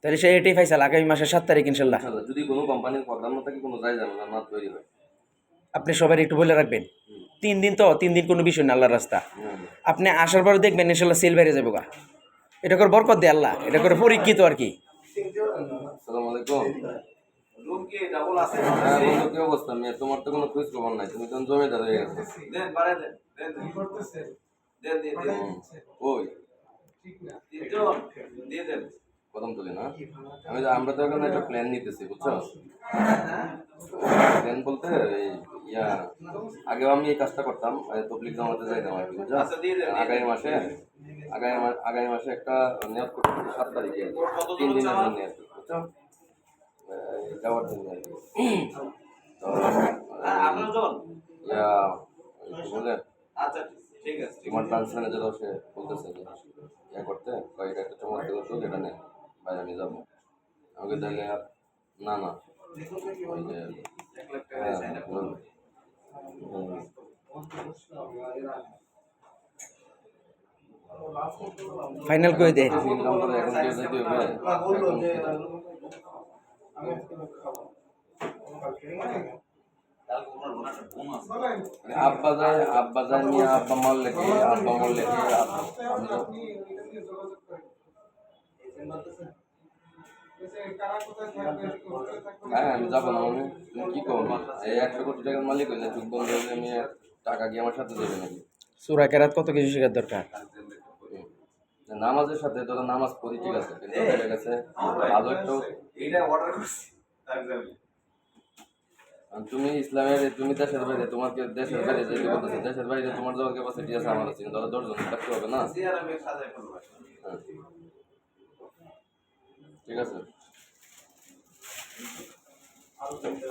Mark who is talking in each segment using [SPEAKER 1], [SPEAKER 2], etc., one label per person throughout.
[SPEAKER 1] তাহলে সে এটাই ফাইসাল আগামী মাসের 7 তারিখ ইনশাল্লাহ।
[SPEAKER 2] যদি কোনো কোম্পানির প্রধান থাকে কোনো যায় জানো না তৈরি হয়।
[SPEAKER 1] আপনি সবাই একটু বলে রাখবেন 3 দিন, তো 3 দিন কোনো বিষয় না, আল্লাহর রাস্তা। আপনি আসার পরে দেখবেন ইনশাল্লাহ সেল বেড়ে যাবো গা। এটা করে বরকত দেয় আল্লাহ, এটা করে পরীক্ষিত আর কি।
[SPEAKER 2] আসসালামু আলাইকুম। হ্যাঁ বন্ধু, কি অবস্থা? তোমার তো কোনো খোঁজ খবর নাই, তুমি তখন জমিদার হয়ে গেছো। ওই প্রথম তুলি না, আমরা তো এখন একটা প্ল্যান নিতেছি, বুঝছো? প্ল্যান বলতে ইয়া আগেও আমি এই কাজটা করতাম, তবলিগ জামাতে যাইতাম আর কি, বুঝছো? আগামী মাসে একটা নিয়োগ করতেছি 7 তারিখে, 3 দিনের জন্য আর কি, বুঝছো? যাওয়ার জন্য আর কি। তো ইয়া বলে তোমার ব্রাঞ্চ ম্যানেজারও সে বলতেছে যে ইয়া করতে এটা একটা চমৎকার উদ্যোগ, এটা নেই ভাই আমি যাবো। আমাকে তাহলে না না ওই যে
[SPEAKER 1] ফাইনাল করে দে।
[SPEAKER 2] ইনকাম করে এখন কেউ যেতে হবে। আব্বা যায় নিয়ে আব্বা মরলে কি হ্যাঁ আমি যাবো না, মানে তুমি কি করবো? এই 100 কোটি টাকার মালিক হইলে যুগ বন্ধ হইলে আমি টাকা কি আমার সাথে দেবে নাকি?
[SPEAKER 1] সূরা কেরাত কত কিছু শেখার দরকার।
[SPEAKER 2] নামাজের সাথে ধরো নামাজ পড়ি, ঠিক আছে, কিন্তু দেখা গেছে ভালো একটু তুমি ইসলামের, তুমি দেশের বাইরে, তোমাকে দেশের বাইরে যেতে বলতেছে, দেশের বাইরে তোমার যাওয়ার ক্যাপাসিটি আছে, আমার আছে, ধরো 10 জন থাকতে হবে না? ঠিক আছে,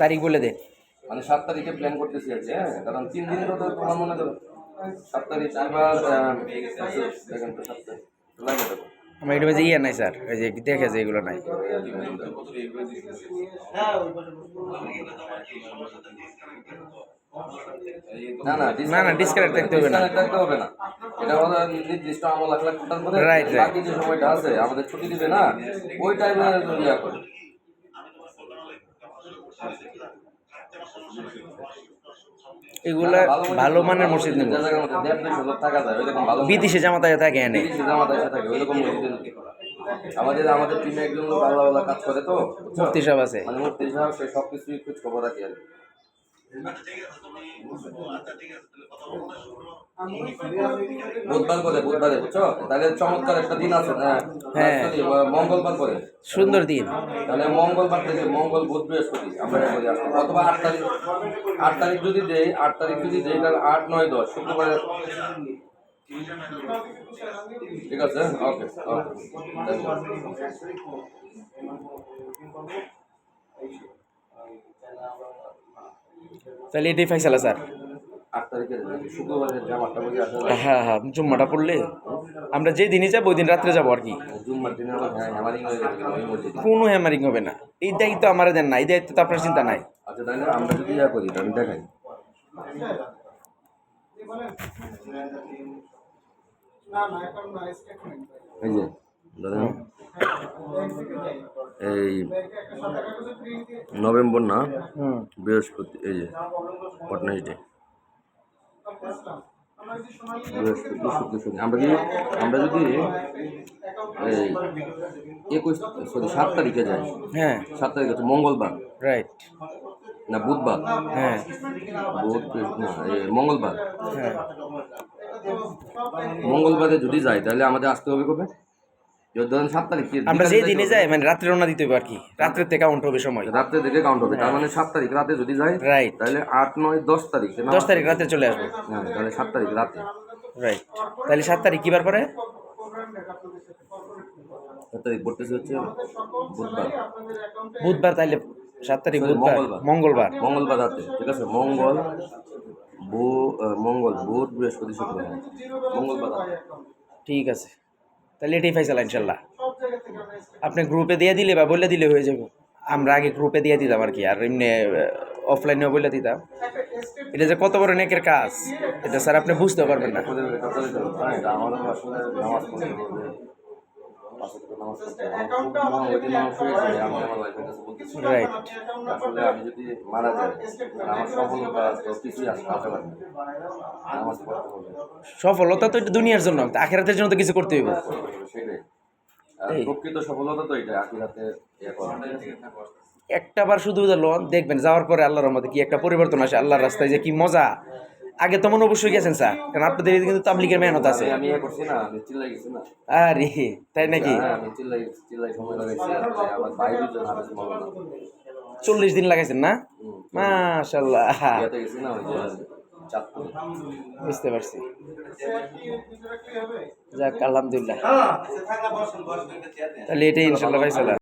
[SPEAKER 1] তারিখ বলে দে।
[SPEAKER 2] মানে 7 তারিখে প্ল্যান করতেছি আর কি। হ্যাঁ, কারণ 3 দিন তো তোমার মনে করো 7 তারিখ এবার দেখেন তো 7 তারিখ লাগে তো।
[SPEAKER 1] আমার এটা যে ইয়ে নাই স্যার, ওই যে দেখে যে এগুলো নাই।
[SPEAKER 2] না না
[SPEAKER 1] না ডিসকানেক্ট থাকতে হবে না।
[SPEAKER 2] হবে না, এটা হলো নির্দিষ্ট আমল লাখ লাখ টাকার পরে
[SPEAKER 1] রাইট
[SPEAKER 2] বাকি যে সময়টা আছে আমাদের ছুটি দিবে না, ওই টাইমে ইয়া করে।
[SPEAKER 1] এগুলা ভালো মানের মসজিদ নেব, বিদেশি জামাতা থাকে এনে।
[SPEAKER 2] আমাদের টিমে একজন লোক আল্লাহ আল্লাহ কাজ করে, তো
[SPEAKER 1] মুফতি সাহেব আছে,
[SPEAKER 2] মানে মুফতি সাহেব, সে সবকিছুই খোঁজ খবর রাখি আর কি। বুধবারে বুঝছো, তাহলে চমৎকার একটা দিন আছে না?
[SPEAKER 1] হ্যাঁ
[SPEAKER 2] মঙ্গলবার করে
[SPEAKER 1] সুন্দর দিন,
[SPEAKER 2] তাহলে মঙ্গলবার থেকে মঙ্গল বুধ বৃহস্পতি আমরা অথবা 8 তারিখ যদি দেই, 8 তারিখ যদি দেই তাহলে 8 9 10 শুক্রবারে। ঠিক আছে, ওকে
[SPEAKER 1] তাহলে এটাই ফাইসালা স্যার।
[SPEAKER 2] 8 তারিখে শুক্রবারে জামাটা বলি আসলে
[SPEAKER 1] হ্যাঁ হ্যাঁ জুম্মাটা পড়লে আমরা যে দিনই যাবো ওই দিন রাত্রে যাবো আর কি।
[SPEAKER 2] জুম্মার দিনে আমার হ্যামারিং হয়ে গেছে ওই মসজিদে।
[SPEAKER 1] কোনো হ্যামারিং হবে না, এই দায়িত্ব আমার দেন না, এই দায়িত্ব তো আপনার চিন্তা নাই।
[SPEAKER 2] আচ্ছা তাহলে আমরা যদি ইয়া করি আমি দেখাই। এই যে দাদা এই নভেম্বর না বৃহস্পতি, এই যে পটনাইডে বৃহস্পতি শুক্র শনি, আমরা যদি এই 7 তারিখে যাই।
[SPEAKER 1] হ্যাঁ
[SPEAKER 2] 7 তারিখ হচ্ছে মঙ্গলবার,
[SPEAKER 1] রাইট,
[SPEAKER 2] না বুধবার,
[SPEAKER 1] হ্যাঁ
[SPEAKER 2] না মঙ্গলবার।
[SPEAKER 1] হ্যাঁ
[SPEAKER 2] মঙ্গলবারে যদি যাই তাহলে আমাদের আসতে হবে কবে? ধরেন 7 তারিখ
[SPEAKER 1] আমরা যে দিনে যাই মানে রাত্রে রওনা দিতে হবে আর কি, রাত্রে থেকে কাউন্ট হবে সময়,
[SPEAKER 2] রাত্রে থেকে কাউন্ট হবে, তার মানে 7 তারিখ রাতে যদি যাই
[SPEAKER 1] রাইট,
[SPEAKER 2] তাহলে 8 9 10 তারিখ
[SPEAKER 1] 10 তারিখ রাতে চলে আসবো।
[SPEAKER 2] হ্যাঁ তাহলে 7 তারিখ রাতে,
[SPEAKER 1] রাইট, তাহলে 7 তারিখ কিবার পরে?
[SPEAKER 2] 7 তারিখ পড়তেছে হচ্ছে
[SPEAKER 1] বুধবার, তাইলে 7 তারিখ বুধবার, মঙ্গলবার
[SPEAKER 2] রাতে, ঠিক আছে, মঙ্গল বুধ বৃহস্পতি শুক্র, মঙ্গলবার রাতে।
[SPEAKER 1] ঠিক আছে, তাহলে এটাই ফাইসালা ইনশাল্লাহ। আপনি গ্রুপে দিয়ে দিলে বা বলে দিলে হয়ে যাবে, আমরা আগে গ্রুপে দিয়ে দিতাম আর কি, আর এমনি অফলাইনেও বলে দিতাম। এটা যে কত বড় নেকের কাজ এটা স্যার আপনি বুঝতে পারবেন না।
[SPEAKER 2] পাঁচ ওয়াক্ত নামাজ পড়তে আমার খুব ওইদিন আমার হয়েছে আমি আমার ওয়াইফের কাছে বলতেছি
[SPEAKER 1] রাইট।
[SPEAKER 2] আসলে আমি যদি মারা যাই তাহলে আমার সফলতা তো কিছুই আসতে লাগবে নামাজ পড়তে হবে
[SPEAKER 1] সফলতা তো এটা দুনিয়ার জন্য, আখেরাতের জন্য তো কিছু করতে হইব।
[SPEAKER 2] সেটাই আর
[SPEAKER 1] এই।
[SPEAKER 2] প্রকৃত সফলতা তো এটা আখিরাতে ইয়ে করা
[SPEAKER 1] একটা বার শুধু লোন দেখবেন, যাওয়ার পরে আল্লাহর রহমতে কি একটা পরিবর্তন আসে, আল্লাহর রাস্তায় যে কি মজা। আগে তো মনে অবশ্যই গেছেন স্যার, কারণ আপনাদের এদিকে কিন্তু তাবলিগের মেহনত আছে।
[SPEAKER 2] আমি ইয়ে করছি না আমি চিল্লাই গেছি না
[SPEAKER 1] আরে তাই নাকি?
[SPEAKER 2] হ্যাঁ আমি চিল্লাই সময় লাগাইছি আর আমার ভাই দুজন হাফেজ মাওলানা
[SPEAKER 1] 40 দিন লাগাইছেন না? মাশাআল্লাহ,
[SPEAKER 2] ইয়াতে গেছি না ওই যে চাঁদপুরে
[SPEAKER 1] বুঝতে পারছি। যাক আলহামদুলিল্লাহ, তাহলে এটাই ইনশাল্লাহ ভাই চলা।